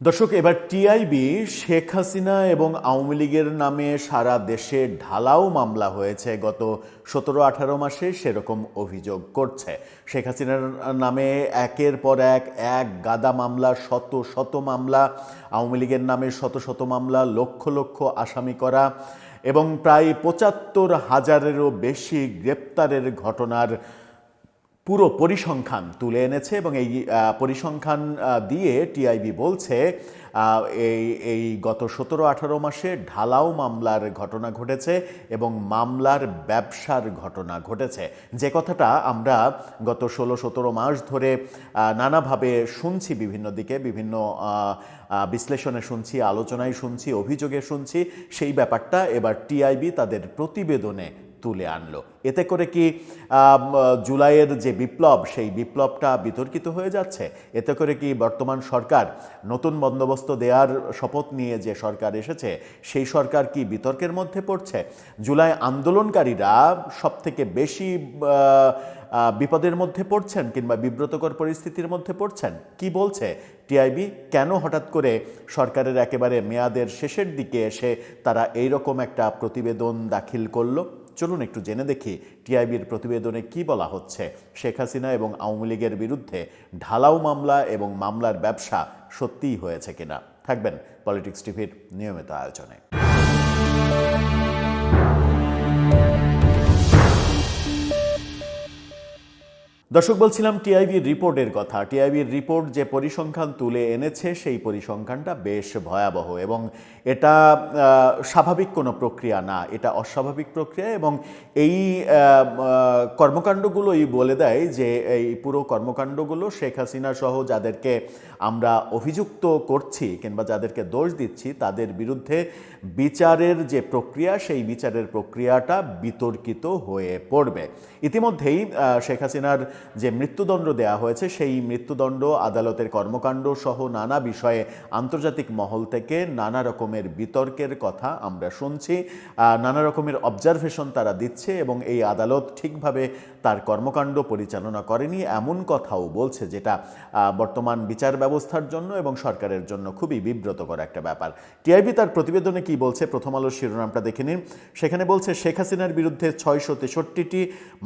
দর্শক, এবার টিআইবি শেখ হাসিনা এবং আওয়ামী লীগের নামে সারা দেশে ঢালাও মামলা হয়েছে গত 17-18 মাসে, সেরকম অভিযোগ করছে। শেখ হাসিনার নামে একের পর এক এক গাদা মামলা, শত শত মামলা, আওয়ামী লীগের নামে শত শত মামলা, লক্ষ লক্ষ আসামি করা এবং প্রায় ৭৫,০০০-এরও বেশি গ্রেপ্তারের ঘটনার পুরো পরিসংখ্যান তুলে এনেছে। এবং এই পরিসংখ্যান দিয়ে টিআইবি বলছে এই গত 17-18 মাসে ঢালাও মামলার ঘটনা ঘটেছে এবং মামলার ব্যবসার ঘটনা ঘটেছে। যে কথাটা আমরা গত 16-17 মাস ধরে নানাভাবে শুনছি, বিভিন্ন দিকে বিভিন্ন বিশ্লেষণে শুনছি, আলোচনায় শুনছি, অভিযোগে শুনছি, সেই ব্যাপারটা এবার টিআইবি তাদের প্রতিবেদনে তুলে আনলো। এতে করে কি জুলাইয়ের যে বিপ্লব, সেই বিপ্লবটা বিতর্কিত হয়ে যাচ্ছে? এতে করে কি বর্তমান সরকার, নতুন বন্দোবস্ত দেওয়ার শপথ নিয়ে যে সরকার এসেছে, সেই সরকার কি বিতর্কের মধ্যে পড়ছে? জুলাই আন্দোলনকারীরা সবথেকে বেশি বিপদের মধ্যে পড়ছেন কিংবা বিব্রতকর পরিস্থিতির মধ্যে পড়ছেন? কি বলছে টিআইবি? কেন হঠাৎ করে সরকারের একেবারে মেয়াদের শেষের দিকে এসে তারা এইরকম একটা প্রতিবেদন দাখিল করলো? চলুন একটু জেনে দেখি টিআইবির প্রতিবেদনে কি বলা হচ্ছে। শেখ হাসিনা এবং আওয়ামী লীগের বিরুদ্ধে ঢালাও মামলা এবং মামলার ব্যবসা সত্যিই হয়েছে কিনা। থাকবেন পলিটিক্স টিভির নিয়মিত আয়োজনে। দর্শক, বলছিলাম টিআইবির রিপোর্টের কথা। টিআইবির রিপোর্ট যে পরিসংখ্যান তুলে এনেছে, সেই পরিসংখ্যানটা বেশ ভয়াবহ এবং এটা স্বাভাবিক কোনো প্রক্রিয়া না, এটা অস্বাভাবিক প্রক্রিয়া। এবং এই কর্মকাণ্ডগুলোই বলে দেয় যে এই পুরো কর্মকাণ্ডগুলো শেখ হাসিনা সহ যাদেরকে আমরা অভিযুক্ত করছি কিংবা যাদেরকে দোষ দিচ্ছি, তাদের বিরুদ্ধে বিচারের যে প্রক্রিয়া, সেই বিচারের প্রক্রিয়াটা বিতর্কিত হয়ে পড়বে। ইতিমধ্যেই শেখ হাসিনার যে মৃত্যুদণ্ড দেয়া হয়েছে, সেই মৃত্যুদণ্ড, আদালতের কর্মকাণ্ড সহ নানা বিষয়ে আন্তর্জাতিক মহল থেকে নানা রকমের বিতর্কের কথা আমরা শুনছি, নানা রকমের অবজারভেশন তারা দিচ্ছে এবং এই আদালত ঠিকভাবে তার কর্মকাণ্ড পরিচালনা করেনি এমন কথাও বলছে, যেটা বর্তমান বিচার ব্যবস্থার জন্য এবং সরকারের জন্য খুবই বিব্রতকর একটা ব্যাপার। টিআইবি তার প্রতিবেদনে কি বলছে, প্রথম আলোর শিরোনামটা দেখে নিন। সেখানে বলছে, শেখ হাসিনার বিরুদ্ধে 663টি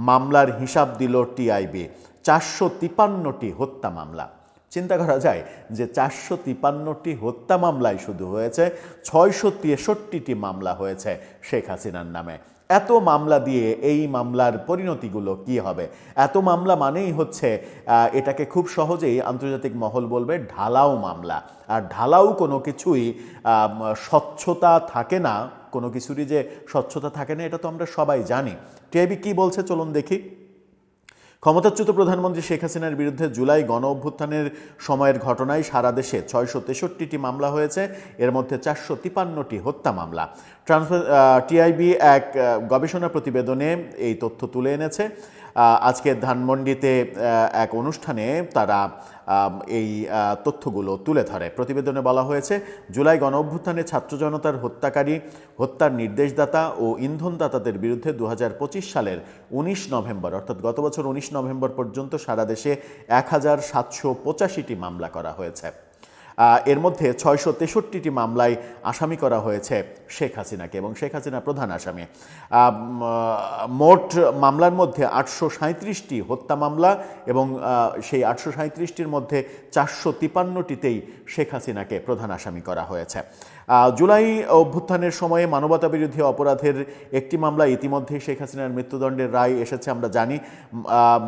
মামলার হিসাব দিল টিআইবি, 453টি হত্যা মামলা। চিন্তা করা যায় যে 453টি হত্যা মামলায় শুধু হয়েছে, 663টি মামলা হয়েছে শেখ হাসিনার নামে। এত মামলা দিয়ে এই মামলার পরিণতিগুলো কি হবে? এত মামলা মানেই হচ্ছে এটাকে খুব সহজেই আন্তর্জাতিক মহল বলবে ঢালাও মামলা। আর ঢালাও কোনো কিছুই স্বচ্ছতা থাকে না, কোনো কিছুরই যে স্বচ্ছতা থাকে না, এটা তো আমরা সবাই জানি। টিআইবি কি বলছে চলুন দেখি। ক্ষমতাচ্যুত প্রধানমন্ত্রী শেখ হাসিনার বিরুদ্ধে জুলাই গণ অভ্যুত্থানের সময়ের ঘটনায় সারা দেশে 663টি মামলা হয়েছে, এর মধ্যে 453টি হত্যা মামলা। টিআইবি এক গবেষণা প্রতিবেদনে এই তথ্য তুলে এনেছে। আজকে ধানমন্ডিতে এক অনুষ্ঠানে তারা এই তথ্যগুলো তুলে ধরে। প্রতিবেদনে বলা হয়েছে, জুলাই গণ অভ্যুত্থানে ছাত্র জনতার হত্যাকারী, হত্যার নির্দেশদাতা ও ইন্ধনদাতাদের বিরুদ্ধে 2025 সালের 19 নভেম্বর, অর্থাৎ গত বছর 19 নভেম্বর পর্যন্ত সারা দেশে 1785টি মামলা করা হয়েছে। এর মধ্যে 663টি মামলায় আসামি করা হয়েছে শেখ হাসিনাকে এবং শেখ হাসিনা প্রধান আসামি। মোট মামলার মধ্যে 837টি হত্যা মামলা এবং সেই 837টির মধ্যে 453টিতেই শেখ হাসিনাকে প্রধান আসামি করা হয়েছে। জুলাই অভ্যুত্থানের সময়ে মানবতাবিরোধী অপরাধের একটি মামলা ইতিমধ্যেই শেখ হাসিনার মৃত্যুদণ্ডের রায় এসেছে, আমরা জানি।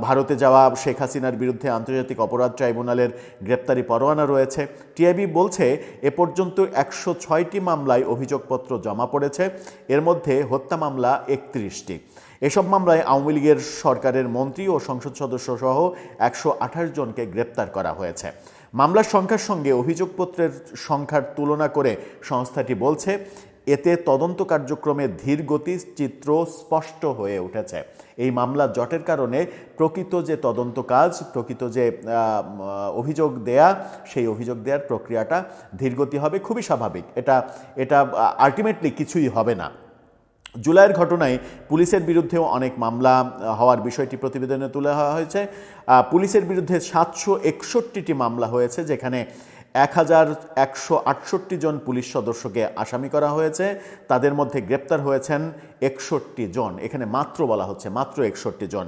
ভারতে যাওয়া শেখ হাসিনার বিরুদ্ধে আন্তর্জাতিক অপরাধ ট্রাইব্যুনালের গ্রেপ্তারি পরোয়ানা রয়েছে। টিআইবি বলছে, এ পর্যন্ত 106টি মামলায় অভিযোগপত্র জমা পড়েছে, এর মধ্যে হত্যা মামলা 31টি। এসব মামলায় আওয়ামী লীগের সরকারের মন্ত্রী ও সংসদ সদস্য সহ 128 জনকে গ্রেপ্তার করা হয়েছে। মামলার সংখ্যার সঙ্গে অভিযোগপত্রের সংখ্যার তুলনা করে সংস্থাটি বলছে, এতে তদন্ত কার্যক্রমে ধীর গতির চিত্র স্পষ্ট হয়ে উঠেছে। এই মামলা জটের কারণে প্রকৃত যে তদন্ত কাজ, প্রকৃত যে অভিযোগ দেয়া, সেই অভিযোগ দেওয়ার প্রক্রিয়াটা ধীরগতি হবে, খুবই স্বাভাবিক। এটা আলটিমেটলি কিছুই হবে না। জুলাইয়ের ঘটনায় পুলিশের বিরুদ্ধেও অনেক মামলা হওয়ার বিষয়টি প্রতিবেদনে তুলে ধরা হয়েছে। পুলিশের বিরুদ্ধে 761টি মামলা হয়েছে, যেখানে 1168 জন পুলিশ সদস্যকে আসামি করা হয়েছে, তাদের মধ্যে গ্রেপ্তার হয়েছেন 61 জন। এখানে মাত্র বলা হচ্ছে মাত্র 61 জন।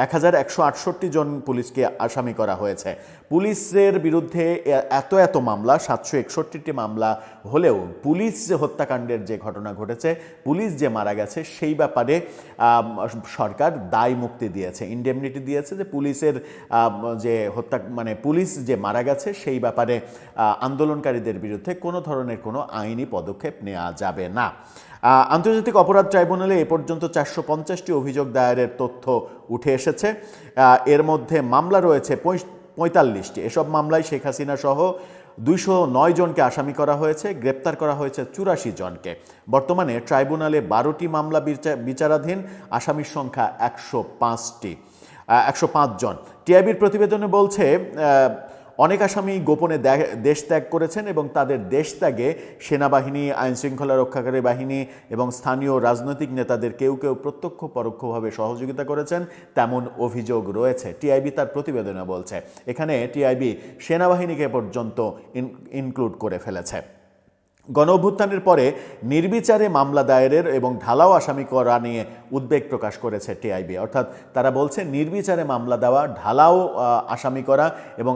1168 জন পুলিশকে আসামি করা হয়েছে। পুলিশের বিরুদ্ধে এত মামলা, 761টি মামলা হলেও পুলিশ যে হত্যাকাণ্ডের যে ঘটনা ঘটেছে, পুলিশ যে মারা গেছে, সেই ব্যাপারে সরকার দায় মুক্তি দিয়েছে, ইন্ডেমনিটি দিয়েছে, যে পুলিশের যে পুলিশ যে মারা গেছে সেই ব্যাপারে আন্দোলনকারীদের বিরুদ্ধে কোনো ধরনের কোনো আইনি পদক্ষেপ নেওয়া যাবে না। আন্তর্জাতিক অপরাধ ট্রাইব্যুনালে এ পর্যন্ত 450টি অভিযোগ দায়েরের তথ্য উঠে এসেছে। এর মধ্যে মামলা রয়েছে 45টি। এসব মামলায় শেখ হাসিনা সহ 209 জনকে আসামি করা হয়েছে, গ্রেপ্তার করা হয়েছে 84 জনকে। বর্তমানে ট্রাইব্যুনালে 12টি মামলা বিচারাধীন, আসামির সংখ্যা 105 জন। টিআইবির প্রতিবেদনে বলছে অনেক আসামি গোপনে দেশ ত্যাগ করেছেন এবং তাদের দেশ ত্যাগে সেনাবাহিনী, আইনশৃঙ্খলা রক্ষাকারী বাহিনী এবং স্থানীয় রাজনৈতিক নেতাদের কেউ কেউ প্রত্যক্ষ পরোক্ষভাবে সহযোগিতা করেছেন, তেমন অভিযোগ রয়েছে। টিআইবি তার প্রতিবেদনে বলছে। এখানে টিআইবি সেনাবাহিনীকে পর্যন্ত ইনক্লুড করে ফেলেছে। গণঅভ্যুত্থানের পরে নির্বিচারে মামলা দায়েরের এবং ঢালাও আসামি করা নিয়ে উদ্বেগ প্রকাশ করেছে টিআইবি। অর্থাৎ তারা বলছে নির্বিচারে মামলা দেওয়া, ঢালাও আসামি করা এবং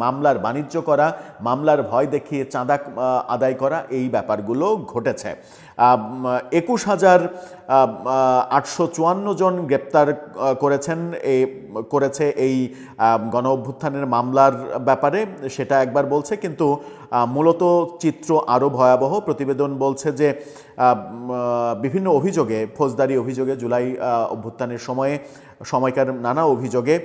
মামলার বাণিজ্য করা, মামলার ভয় দেখিয়ে চাঁদা আদায় করা, এই ব্যাপারগুলো ঘটেছে। 21,854 জন গ্রেপ্তার করেছে এই গণঅভ্যুত্থানের মামলার ব্যাপারে, সেটা একবার বলছে। কিন্তু মূলত চিত্র আরও ভয়াবহ। প্রতিবেদন বলছে যে বিভিন্ন অভিযোগে, ফৌজদারি অভিযোগে, জুলাই অভ্যুত্থানের সময়কার নানা অভিযোগে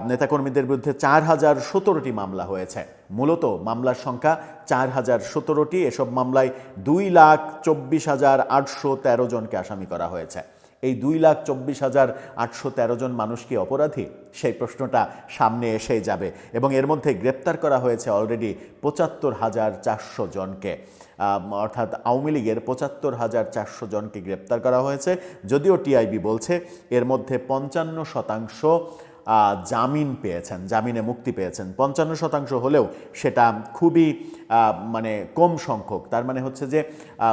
নেতাকর্মীদের বিরুদ্ধে 4017টি মামলা হয়েছে। মূলত মামলার সংখ্যা 4017টি। এসব মামলায় 2,24,813 জনকে আসামি করা হয়েছে। এই 2,24,813 জন মানুষ কি অপরাধী? সেই প্রশ্নটা সামনে এসেই যাবে। এবং এর মধ্যে গ্রেপ্তার করা হয়েছে অলরেডি 75,400 জনকে, অর্থাৎ আওয়ামী লীগের 75,400 জনকে গ্রেপ্তার করা হয়েছে। যদিও টিআইবি বলছে এর মধ্যে 55% জামিন পেয়েছেন, জামিনে মুক্তি পেয়েছেন। 55% হলেও সেটা খুবই কম সংখ্যক। তার মানে হচ্ছে যে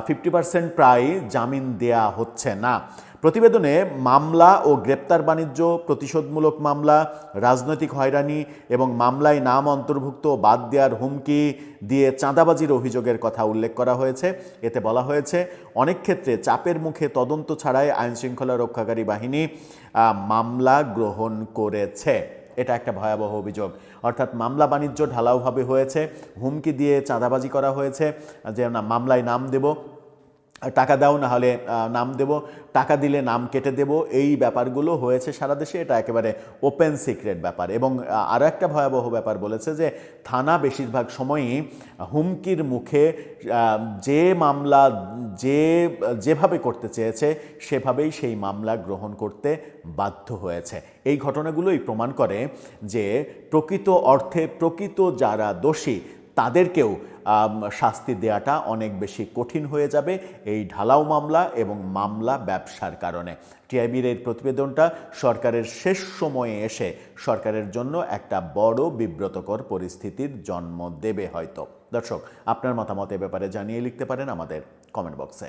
50% প্রায় জামিন দেয়া হচ্ছে না। প্রতিবেদনে মামলা ও গ্রেপ্তার বাণিজ্য, প্রতিশোধমূলক মামলা, রাজনৈতিক হয়রানি এবং মামলায় নাম অন্তর্ভুক্ত বাদ দেওয়ার হুমকি দিয়ে চাঁদাবাজির অভিযোগের কথা উল্লেখ করা হয়েছে। এতে বলা হয়েছে অনেক ক্ষেত্রে চাপের মুখে তদন্ত ছাড়াই আইনশৃঙ্খলা রক্ষাকারী বাহিনী মামলা গ্রহণ করেছে। এটা একটা ভয়াবহ অভিযোগ। অর্থাৎ মামলা বাণিজ্য ঢালাওভাবে হয়েছে, হুমকি দিয়ে চাঁদাবাজি করা হয়েছে, যে না মামলায় নাম দেব, টাকা দাও, না হলে নাম দেব, টাকা দিলে নাম কেটে দেব, এই ব্যাপারগুলো হয়েছে সারা দেশে। এটা একেবারে ওপেন সিক্রেট ব্যাপার। এবং আরও একটা ভয়াবহ ব্যাপার বলেছে যে থানা বেশিরভাগ সময়ই হুমকির মুখে যে মামলা যেভাবে করতে চেয়েছে সেভাবেই সেই মামলা গ্রহণ করতে বাধ্য হয়েছে। এই ঘটনাগুলোই প্রমাণ করে যে প্রকৃত অর্থে প্রকৃত যারা দোষী তাদেরকেও শাস্তি দেওয়াটা অনেক বেশি কঠিন হয়ে যাবে এই ঢালাও মামলা এবং মামলা ব্যবসার কারণে। টিআইবির এই প্রতিবেদনটা সরকারের শেষ সময়ে এসে সরকারের জন্য একটা বড় বিব্রতকর পরিস্থিতির জন্ম দেবে হয়তো। দর্শক, আপনার মতামত এ ব্যাপারে জানিয়ে লিখতে পারেন আমাদের কমেন্ট বক্সে।